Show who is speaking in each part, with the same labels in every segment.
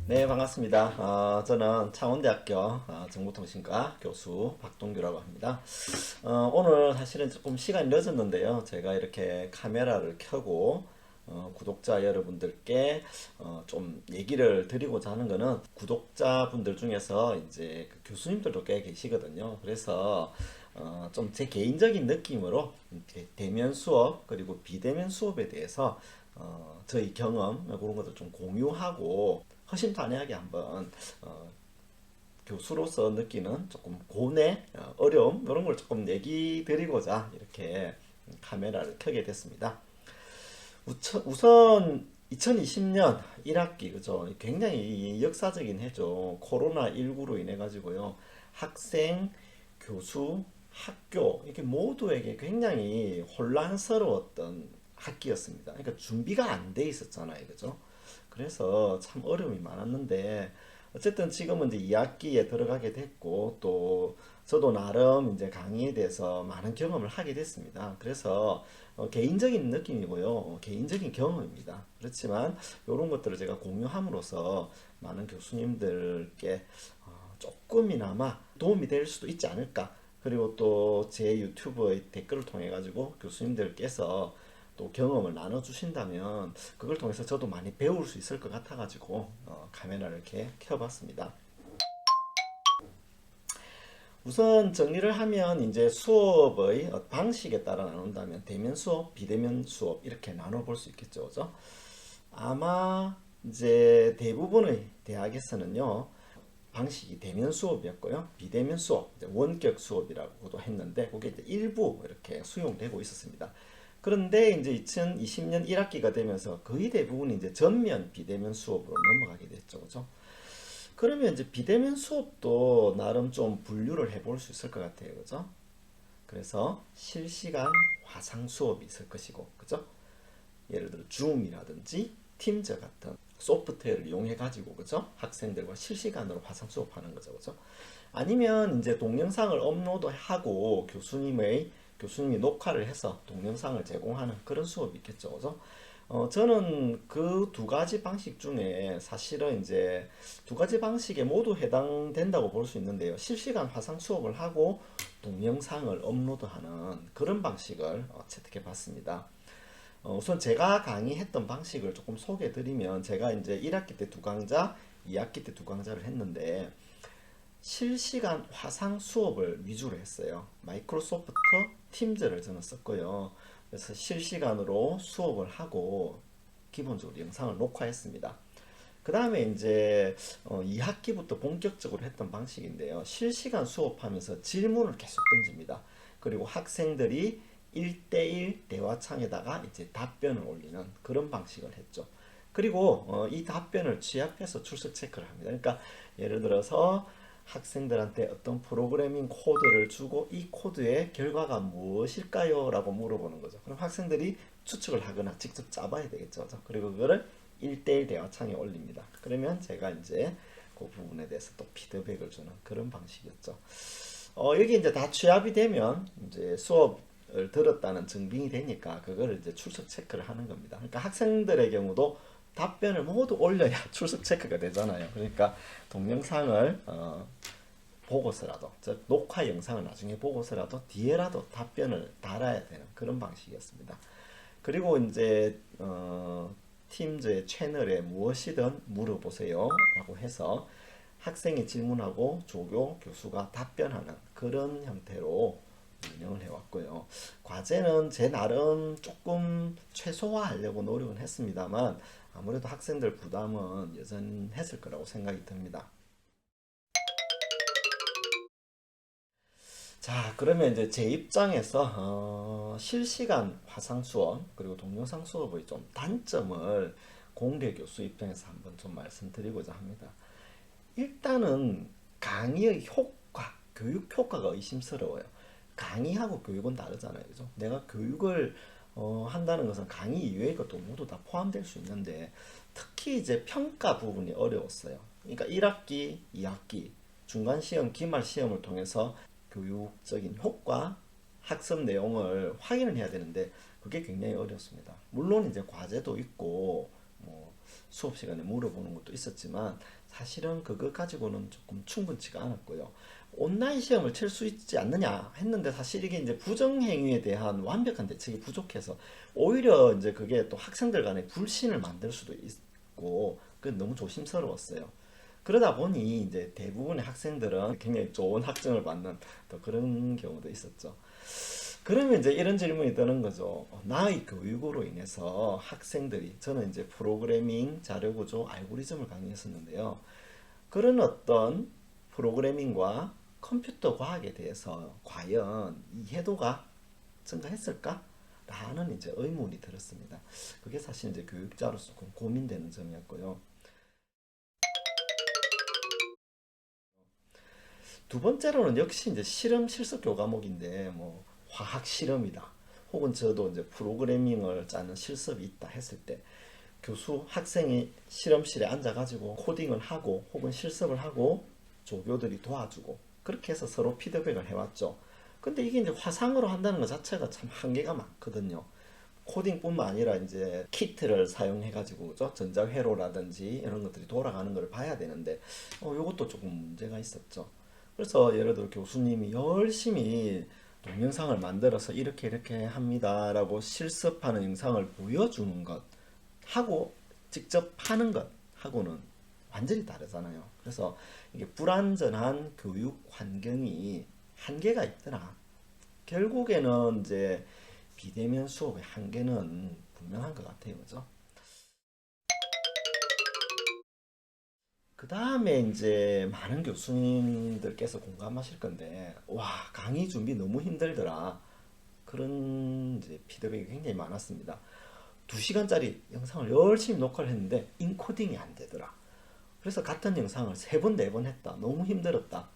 Speaker 1: 네, 반갑습니다. 저는 창원대학교 정보통신과 교수 박동규라고 합니다. 오늘 사실은 조금 시간이 늦었는데요. 제가 이렇게 카메라를 켜고 구독자 여러분들께 좀 얘기를 드리고자 하는 거는 구독자분들 중에서 이제 그 교수님들도 꽤 계시거든요. 그래서 좀 제 개인적인 느낌으로 이렇게 대면 수업 그리고 비대면 수업에 대해서 저희 경험 그런 것들 좀 공유하고 허심탄회하게 한번 교수로서 느끼는 조금 고뇌, 어려움 이런 걸 조금 얘기 드리고자 이렇게 카메라를 켜게 됐습니다. 우선 2020년 1학기 그죠? 굉장히 역사적인 해죠. 코로나19로 인해 가지고요. 학생, 교수, 학교 이게 모두에게 굉장히 혼란스러웠던 학기였습니다. 그러니까 준비가 안 돼 있었잖아요. 그죠? 그래서 참 어려움이 많았는데 어쨌든 지금은 이제 2학기에 들어가게 됐고 또 저도 나름 이제 강의에 대해서 많은 경험을 하게 됐습니다. 그래서 개인적인 느낌이고요. 개인적인 경험입니다. 그렇지만 이런 것들을 제가 공유함으로써 많은 교수님들께 조금이나마 도움이 될 수도 있지 않을까. 그리고 또 제 유튜브의 댓글을 통해 가지고 교수님들께서 또 경험을 나눠주신다면 그걸 통해서 저도 많이 배울 수 있을 것 같아가지고 카메라를 이렇게 켜봤습니다. 우선 정리를 하면 이제 수업의 방식에 따라 나눈다면 대면 수업, 비대면 수업 이렇게 나눠볼 수 있겠죠, 그죠? 아마 이제 대부분의 대학에서는요 방식이 대면 수업이었고요, 비대면 수업, 이제 원격 수업이라고도 했는데 그게 이제 일부 이렇게 수용되고 있었습니다. 그런데 이제 2020년 1학기가 되면서 거의 대부분 이제 전면 비대면 수업으로 넘어가게 됐죠, 그죠? 그러면 이제 비대면 수업도 나름 좀 분류를 해볼 수 있을 것 같아요, 그죠? 그래서 실시간 화상 수업이 있을 것이고, 그죠? 예를 들어 줌이라든지 팀즈 같은 소프트웨어를 이용해 가지고 그죠? 학생들과 실시간으로 화상 수업하는 거죠, 그죠? 아니면 이제 동영상을 업로드하고 교수님이 녹화를 해서 동영상을 제공하는 그런 수업이 있겠죠, 그죠? 저는 그 두 가지 방식 중에 사실은 이제 두 가지 방식에 모두 해당된다고 볼 수 있는데요. 실시간 화상 수업을 하고 동영상을 업로드하는 그런 방식을 채택해 봤습니다. 우선 제가 강의했던 방식을 조금 소개해 드리면 제가 이제 1학기 때 두 강좌, 2학기 때 두 강좌를 했는데 실시간 화상 수업을 위주로 했어요. 마이크로소프트 팀즈를 저는 썼고요. 그래서 실시간으로 수업을 하고 기본적으로 영상을 녹화했습니다. 그 다음에 이제 2학기부터 본격적으로 했던 방식인데요. 실시간 수업하면서 질문을 계속 던집니다. 그리고 학생들이 1대1 대화창에다가 이제 답변을 올리는 그런 방식을 했죠. 그리고 이 답변을 취합해서 출석 체크를 합니다. 그러니까 예를 들어서 학생들한테 어떤 프로그래밍 코드를 주고 이 코드의 결과가 무엇일까요? 라고 물어보는 거죠. 그럼 학생들이 추측을 하거나 직접 짜봐야 되겠죠. 그리고 그거를 1대1 대화창에 올립니다. 그러면 제가 이제 그 부분에 대해서 또 피드백을 주는 그런 방식이었죠. 여기 이제 다 취합이 되면 이제 수업을 들었다는 증빙이 되니까 그거를 이제 출석 체크를 하는 겁니다. 그러니까 학생들의 경우도 답변을 모두 올려야 출석 체크가 되잖아요. 그러니까 동영상을 보고서라도 즉 녹화 영상을 나중에 보고서라도 뒤에라도 답변을 달아야 되는 그런 방식이었습니다. 그리고 이제 팀즈의 채널에 무엇이든 물어보세요 라고 해서 학생이 질문하고 조교, 교수가 답변하는 그런 형태로 운영을 해왔고요. 과제는 제 나름 조금 최소화하려고 노력은 했습니다만 아무래도 학생들 부담은 여전했을 거라고 생각이 듭니다. 자, 그러면 이제 제 입장에서 실시간 화상 수업 그리고 동영상 수업의 좀 단점을 공대 교수 입장에서 한번 좀 말씀드리고자 합니다. 일단은 강의의 효과, 교육 효과가 의심스러워요. 강의하고 교육은 다르잖아요, 그죠? 내가 교육을 한다는 것은 강의 이외의 것도 모두 다 포함될 수 있는데 특히 이제 평가 부분이 어려웠어요. 그러니까 1학기, 2학기, 중간 시험, 기말 시험을 통해서 교육적인 효과, 학습 내용을 확인을 해야 되는데 그게 굉장히 어렵습니다. 물론 이제 과제도 있고 뭐 수업 시간에 물어보는 것도 있었지만 사실은 그거 가지고는 조금 충분치가 않았고요. 온라인 시험을 칠 수 있지 않느냐 했는데 사실 이게 이제 부정행위에 대한 완벽한 대책이 부족해서 오히려 이제 그게 또 학생들 간에 불신을 만들 수도 있고 그건 너무 조심스러웠어요. 그러다 보니 이제 대부분의 학생들은 굉장히 좋은 학점을 받는 또 그런 경우도 있었죠. 그러면 이제 이런 질문이 드는 거죠. 나의 교육으로 인해서 학생들이, 저는 이제 프로그래밍, 자료구조, 알고리즘을 강의했었는데요. 그런 어떤 프로그래밍과 컴퓨터 과학에 대해서 과연 이해도가 증가했을까? 라는 이제 의문이 들었습니다. 그게 사실 이제 교육자로서 고민되는 점이었고요. 두 번째로는 역시 이제 실험 실습 교과목인데 뭐 화학 실험이다. 혹은 저도 이제 프로그래밍을 짜는 실습이 있다 했을 때 교수 학생이 실험실에 앉아가지고 코딩을 하고 혹은 실습을 하고 조교들이 도와주고 그렇게 해서 서로 피드백을 해왔죠. 근데 이게 이제 화상으로 한다는 것 자체가 참 한계가 많거든요. 코딩뿐만 아니라 이제 키트를 사용해가지고 그죠? 전자회로라든지 이런 것들이 돌아가는 걸 봐야 되는데 요것도 조금 문제가 있었죠. 그래서 예를 들어 교수님이 열심히 동영상을 만들어서 이렇게 이렇게 합니다라고 실습하는 영상을 보여주는 것 하고 직접 하는 것 하고는 완전히 다르잖아요. 그래서 이게 불완전한 교육 환경이 한계가 있더라. 결국에는 이제 비대면 수업의 한계는 분명한 것 같아요. 그죠? 그 다음에 이제 많은 교수님들께서 공감하실 건데, 와, 강의 준비 너무 힘들더라. 그런 이제 피드백이 굉장히 많았습니다. 2시간짜리 영상을 열심히 녹화를 했는데, 인코딩이 안 되더라. 그래서 같은 영상을 3번, 4번 했다. 너무 힘들었다.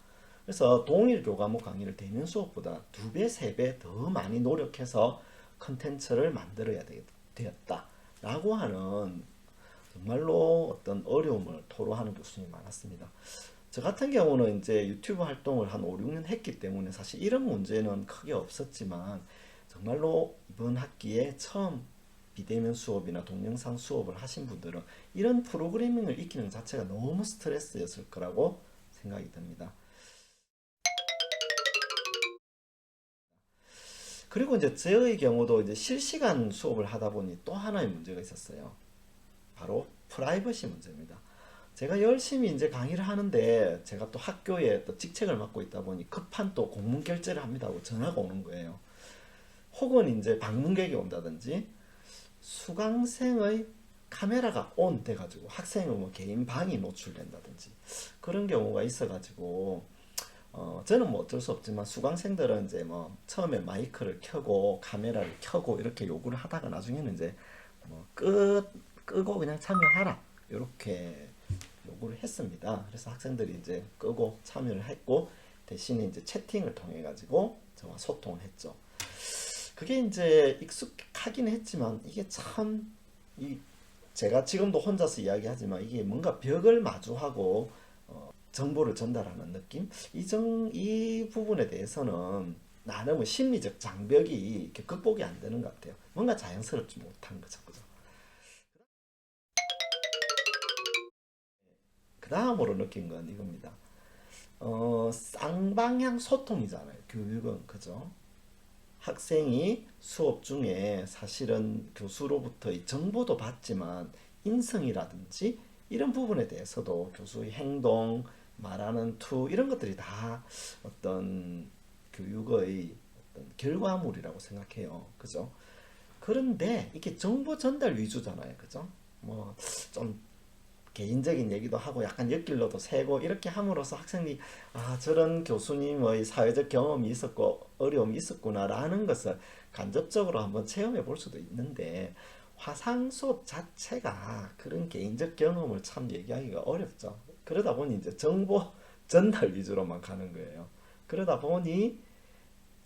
Speaker 1: 그래서 동일 교과목 강의를 대면 수업보다 2배, 3배 더 많이 노력해서 컨텐츠를 만들어야 되었다. 라고 하는 정말로 어떤 어려움을 토로하는 교수님이 많았습니다. 저 같은 경우는 이제 유튜브 활동을 한 5, 6년 했기 때문에 사실 이런 문제는 크게 없었지만 정말로 이번 학기에 처음 비대면 수업이나 동영상 수업을 하신 분들은 이런 프로그래밍을 익히는 자체가 너무 스트레스였을 거라고 생각이 듭니다. 그리고 이제 저의 경우도 이제 실시간 수업을 하다 보니 또 하나의 문제가 있었어요. 바로 프라이버시 문제입니다. 제가 열심히 이제 강의를 하는데 제가 또 학교에 또 직책을 맡고 있다 보니 급한 또 공문 결제를 합니다 하고 전화가 오는 거예요. 혹은 이제 방문객이 온다든지 수강생의 카메라가 온 돼가지고 학생의 뭐 개인 방이 노출된다든지 그런 경우가 있어가지고 저는 뭐 어쩔 수 없지만 수강생들은 이제 뭐 처음에 마이크를 켜고 카메라를 켜고 이렇게 요구를 하다가 나중에는 이제 뭐 끄고 그냥 참여하라 이렇게 요구를 했습니다. 그래서 학생들이 이제 끄고 참여를 했고 대신에 이제 채팅을 통해 가지고 저와 소통을 했죠. 그게 이제 익숙하긴 했지만 이게 참 이 제가 지금도 혼자서 이야기하지만 이게 뭔가 벽을 마주하고 정보를 전달하는 느낌? 이 부분에 대해서는 나름의 심리적 장벽이 이렇게 극복이 안 되는 것 같아요. 뭔가 자연스럽지 못한 거죠. 그죠? 그 다음으로 느낀 건 이겁니다. 쌍방향 소통이잖아요. 교육은. 그죠? 학생이 수업 중에 사실은 교수로부터 이 정보도 받지만 인성이라든지 이런 부분에 대해서도 교수의 행동, 말하는 투 이런 것들이 다 어떤 교육의 어떤 결과물이라고 생각해요. 그죠? 그런데 이게 정보 전달 위주잖아요. 그죠? 뭐좀 개인적인 얘기도 하고 약간 엿길로도 새고 이렇게 함으로써 학생이 아 저런 교수님의 사회적 경험이 있었고 어려움이 있었구나라는 것을 간접적으로 한번 체험해 볼 수도 있는데 화상 수업 자체가 그런 개인적 경험을 참 얘기하기가 어렵죠. 그러다 보니 이제 정보 전달 위주로만 가는 거예요. 그러다 보니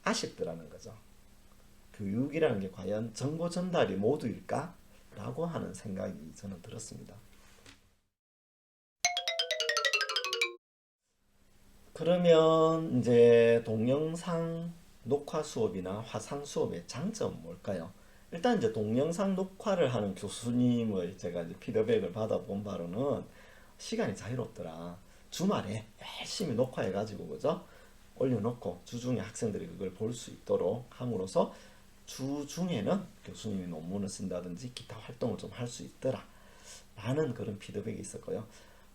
Speaker 1: 아쉽더라는 거죠. 교육이라는 게 과연 정보 전달이 모두일까? 라고 하는 생각이 저는 들었습니다. 그러면 이제 동영상 녹화 수업이나 화상 수업의 장점은 뭘까요? 일단 이제 동영상 녹화를 하는 교수님의 제가 이제 피드백을 받아본 바로는 시간이 자유롭더라. 주말에 열심히 녹화해가지고 그죠? 올려놓고 주중에 학생들이 그걸 볼 수 있도록 함으로써 주중에는 교수님이 논문을 쓴다든지 기타 활동을 좀 할 수 있더라. 라는 그런 피드백이 있었고요.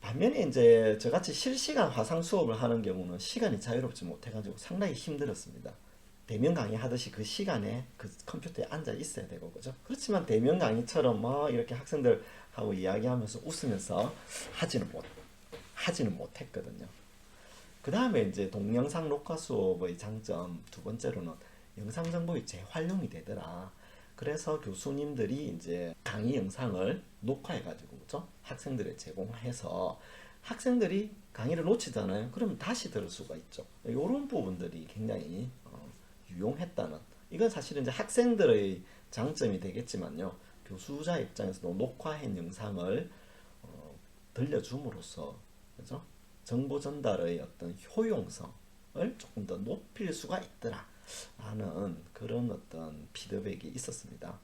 Speaker 1: 반면에 이제 저같이 실시간 화상 수업을 하는 경우는 시간이 자유롭지 못해가지고 상당히 힘들었습니다. 대면 강의 하듯이 그 시간에 그 컴퓨터에 앉아 있어야 되고 그죠? 그렇지만 대면 강의처럼 뭐 이렇게 학생들하고 이야기하면서 웃으면서 하지는 못했거든요. 그 다음에 이제 동영상 녹화 수업의 장점 두 번째로는 영상 정보의 재활용이 되더라. 그래서 교수님들이 이제 강의 영상을 녹화해가지고 그죠? 학생들에 제공해서 학생들이 강의를 놓치잖아요. 그러면 다시 들을 수가 있죠. 이런 부분들이 굉장히 유용했다는, 이건 사실은 이제 학생들의 장점이 되겠지만요. 교수자 입장에서도 녹화한 영상을 들려줌으로써 그죠? 정보 전달의 어떤 효용성을 조금 더 높일 수가 있더라 라는 그런 어떤 피드백이 있었습니다.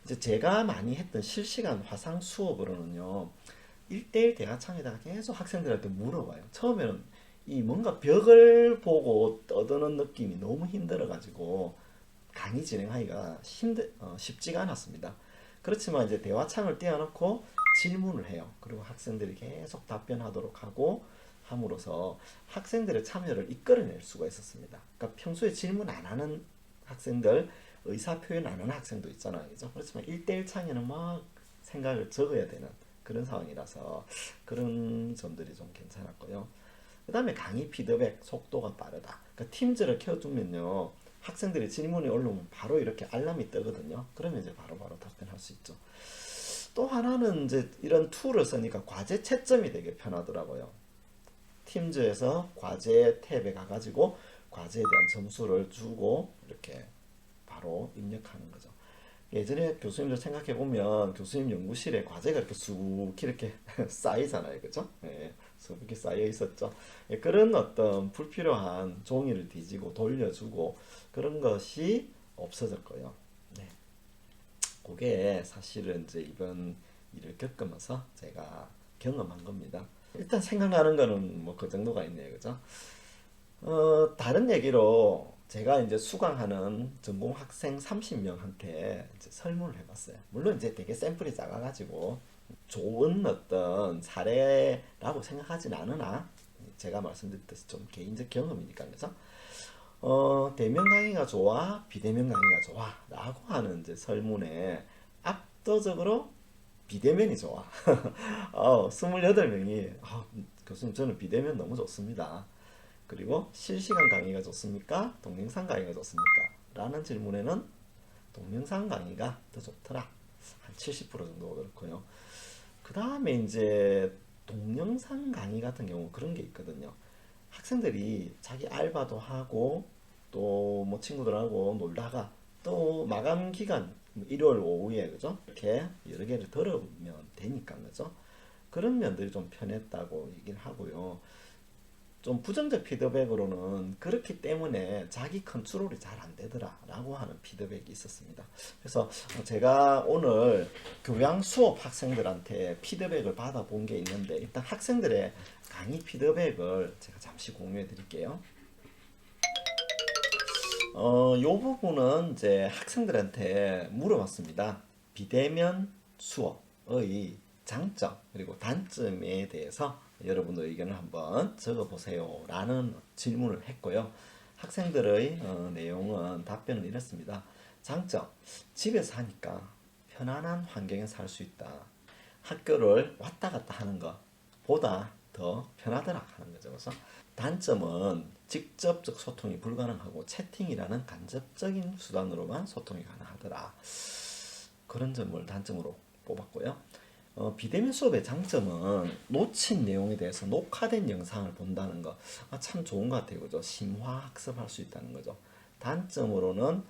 Speaker 1: 이제 제가 많이 했던 실시간 화상 수업으로는요, 1대1 대화창에다가 계속 학생들한테 물어봐요. 처음에는 이 뭔가 벽을 보고 떠드는 느낌이 너무 힘들어가지고 강의 진행하기가 쉽지가 않았습니다. 그렇지만 이제 대화창을 띄워놓고 질문을 해요. 그리고 학생들이 계속 답변하도록 하고 함으로써 학생들의 참여를 이끌어낼 수가 있었습니다. 그러니까 평소에 질문 안 하는 학생들, 의사 표현 안 하는 학생도 있잖아요. 그죠? 그렇지만 1대1 창에는 막 생각을 적어야 되는 그런 상황이라서 그런 점들이 좀 괜찮았고요. 그 다음에 강의 피드백 속도가 빠르다. 그러니까 팀즈를 켜두면요. 학생들이 질문이 올라오면 바로 이렇게 알람이 뜨거든요. 그러면 이제 바로바로 답변할 수 있죠. 또 하나는 이제 이런 툴을 쓰니까 과제 채점이 되게 편하더라고요. 팀즈에서 과제 탭에 가가지고 과제에 대한 점수를 주고 이렇게 바로 입력하는 거죠. 예전에 교수님들 생각해 보면 교수님 연구실에 과제가 이렇게 쑥 이렇게 쌓이잖아요, 그죠? 예, 쑥 이렇게 쌓여 있었죠. 예, 그런 어떤 불필요한 종이를 뒤지고 돌려주고 그런 것이 없어졌고요. 네, 그게 사실은 이제 이번 일을 겪으면서 제가 경험한 겁니다. 일단 생각나는 거는 뭐 그 정도가 있네요, 그죠? 다른 얘기로 제가 이제 수강하는 전공 학생 30명한테 이제 설문을 해봤어요. 물론 이제 되게 샘플이 작아가지고 좋은 어떤 사례라고 생각하진 않으나 제가 말씀드렸듯이 좀 개인적 경험이니까 그래서 대면 강의가 좋아, 비대면 강의가 좋아 라고 하는 이제 설문에 압도적으로 비대면이 좋아. 28명이 교수님 저는 비대면 너무 좋습니다. 그리고 실시간 강의가 좋습니까? 동영상 강의가 좋습니까? 라는 질문에는 동영상 강의가 더 좋더라. 한 70% 정도가 그렇고요. 그 다음에 이제 동영상 강의 같은 경우 그런 게 있거든요. 학생들이 자기 알바도 하고 또 뭐 친구들하고 놀다가 또 마감 기간 일요일 오후에 그죠? 이렇게 여러 개를 들으면 되니까 그죠? 그런 면들이 좀 편했다고 얘기를 하고요. 좀 부정적 피드백으로는 그렇기 때문에 자기 컨트롤이 잘 안 되더라 라고 하는 피드백이 있었습니다. 그래서 제가 오늘 교양 수업 학생들한테 피드백을 받아본 게 있는데 일단 학생들의 강의 피드백을 제가 잠시 공유해 드릴게요. 요 부분은 이제 학생들한테 물어봤습니다. 비대면 수업의 장점 그리고 단점에 대해서 여러분의 의견을 한번 적어보세요 라는 질문을 했고요. 학생들의 내용은 답변은 이렇습니다. 장점, 집에서 하니까 편안한 환경에서 할 수 있다. 학교를 왔다 갔다 하는 것보다 더 편하더라 하는 거죠. 그래서 단점은 직접적 소통이 불가능하고 채팅이라는 간접적인 수단으로만 소통이 가능하더라. 그런 점을 단점으로 뽑았고요. 비대면 수업의 장점은 놓친 내용에 대해서 녹화된 영상을 본다는 거. 참 좋은 것 같아요. 그죠? 심화 학습할 수 있다는 거죠. 단점으로는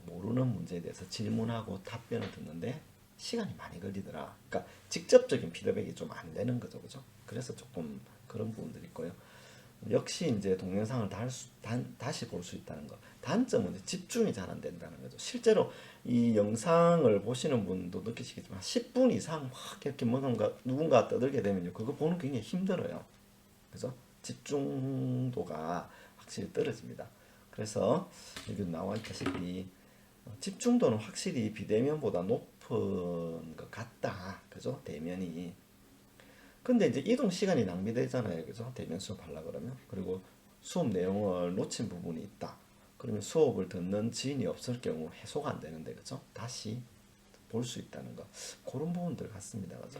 Speaker 1: 모르는 문제에 대해서 질문하고 답변을 듣는데 시간이 많이 걸리더라. 그러니까 직접적인 피드백이 좀 안 되는 거죠. 그죠? 그래서 조금 그런 부분들이 있고요. 역시 이제 동영상을 다시 볼 수 있다는 거. 단점은 이제 집중이 잘 안 된다는 거죠. 실제로 이 영상을 보시는 분도 느끼시겠지만 10분 이상 막 이렇게 뭔가 누군가 떠들게 되면요. 그거 보는 게 굉장히 힘들어요. 그죠? 집중도가 확실히 떨어집니다. 그래서 여기 나와 있다시피 집중도는 확실히 비대면보다 높은 것 같다. 그죠? 대면이. 근데 이제 이동 시간이 낭비되잖아요. 그죠? 대면 수업하려고 그러면. 그리고 수업 내용을 놓친 부분이 있다. 그러면 수업을 듣는 지인이 없을 경우 해소가 안 되는데, 그죠? 다시 볼 수 있다는 거. 그런 부분들 같습니다. 그죠?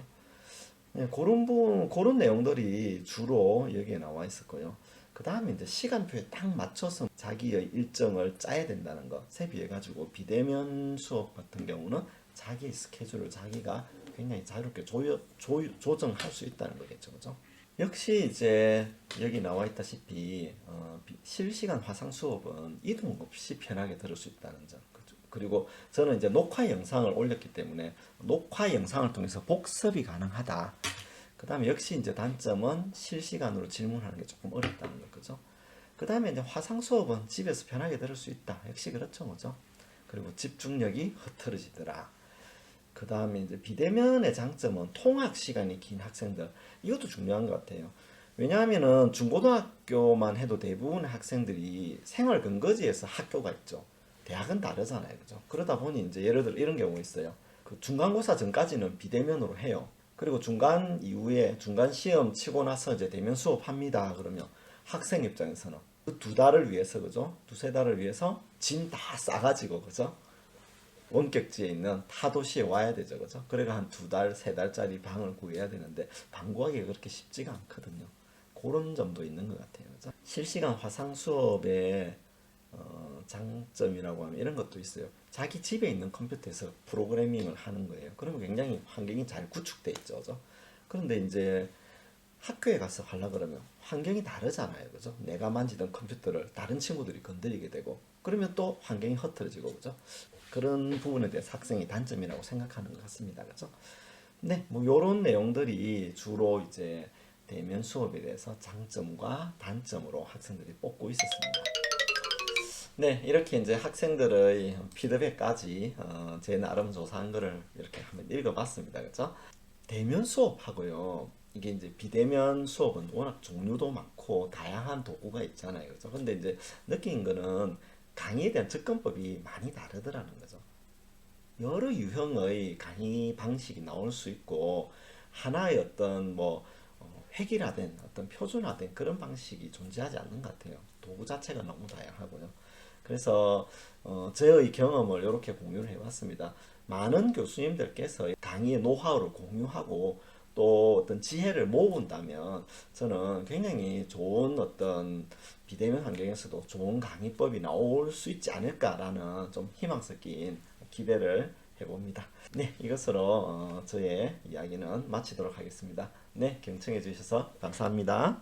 Speaker 1: 네, 그런 부분, 그런 내용들이 주로 여기에 나와 있을 거예요. 그 다음에 이제 시간표에 딱 맞춰서 자기의 일정을 짜야 된다는 거. 세비해가지고 비대면 수업 같은 경우는 자기 스케줄을 자기가 굉장히 자유롭게 조정할 수 있다는 거겠죠. 그죠? 역시 이제 여기 나와 있다시피 실시간 화상 수업은 이동 없이 편하게 들을 수 있다는 점. 그죠? 그리고 저는 이제 녹화 영상을 올렸기 때문에 녹화 영상을 통해서 복습이 가능하다. 그 다음에 역시 이제 단점은 실시간으로 질문하는 게 조금 어렵다는 거, 그죠? 그 다음에 이제 화상 수업은 집에서 편하게 들을 수 있다. 역시 그렇죠, 그죠? 그리고 집중력이 흐트러지더라. 그 다음에 이제 비대면의 장점은 통학 시간이 긴 학생들. 이것도 중요한 것 같아요. 왜냐하면은 중고등학교만 해도 대부분의 학생들이 생활 근거지에서 학교가 있죠. 대학은 다르잖아요, 그죠? 그러다 보니 이제 예를 들어 이런 경우 있어요. 그 중간고사 전까지는 비대면으로 해요. 그리고 중간 이후에 중간 시험 치고 나서 이제 대면 수업합니다. 그러면 학생 입장에서는 그 두 달을 위해서, 그죠? 두세 달을 위해서 짐 다 싸가지고, 그죠? 원격지에 있는 타도시에 와야 되죠, 그죠? 그래가 한 두 달, 세 달짜리 방을 구해야 되는데 방 구하기가 그렇게 쉽지가 않거든요. 그런 점도 있는 것 같아요, 그죠? 실시간 화상 수업의 장점이라고 하면 이런 것도 있어요. 자기 집에 있는 컴퓨터에서 프로그래밍을 하는 거예요. 그러면 굉장히 환경이 잘 구축돼 있죠, 그죠? 그런데 이제 학교에 가서 하려 그러면 환경이 다르잖아요, 그죠? 내가 만지던 컴퓨터를 다른 친구들이 건드리게 되고 그러면 또 환경이 흐트러지고, 그죠? 그런 부분에 대해서 학생이 단점이라고 생각하는 것 같습니다, 그죠? 네, 뭐 이런 내용들이 주로 이제 대면 수업에 대해서 장점과 단점으로 학생들이 뽑고 있었습니다. 네, 이렇게 이제 학생들의 피드백까지 제 나름 조사한 거를 이렇게 한번 읽어봤습니다, 그죠? 대면 수업하고요. 이게 이제 비대면 수업은 워낙 종류도 많고 다양한 도구가 있잖아요. 그죠? 근데 이제 느낀 거는 강의에 대한 접근법이 많이 다르더라는 거죠. 여러 유형의 강의 방식이 나올 수 있고 하나의 어떤 뭐 획일화된 어떤 표준화된 그런 방식이 존재하지 않는 것 같아요. 도구 자체가 너무 다양하고요. 그래서 저의 경험을 이렇게 공유를 해봤습니다. 많은 교수님들께서 강의의 노하우를 공유하고 또 어떤 지혜를 모은다면 저는 굉장히 좋은 어떤 비대면 환경에서도 좋은 강의법이 나올 수 있지 않을까라는 좀 희망 섞인 기대를 해봅니다. 네, 이것으로 저의 이야기는 마치도록 하겠습니다. 네, 경청해 주셔서 감사합니다.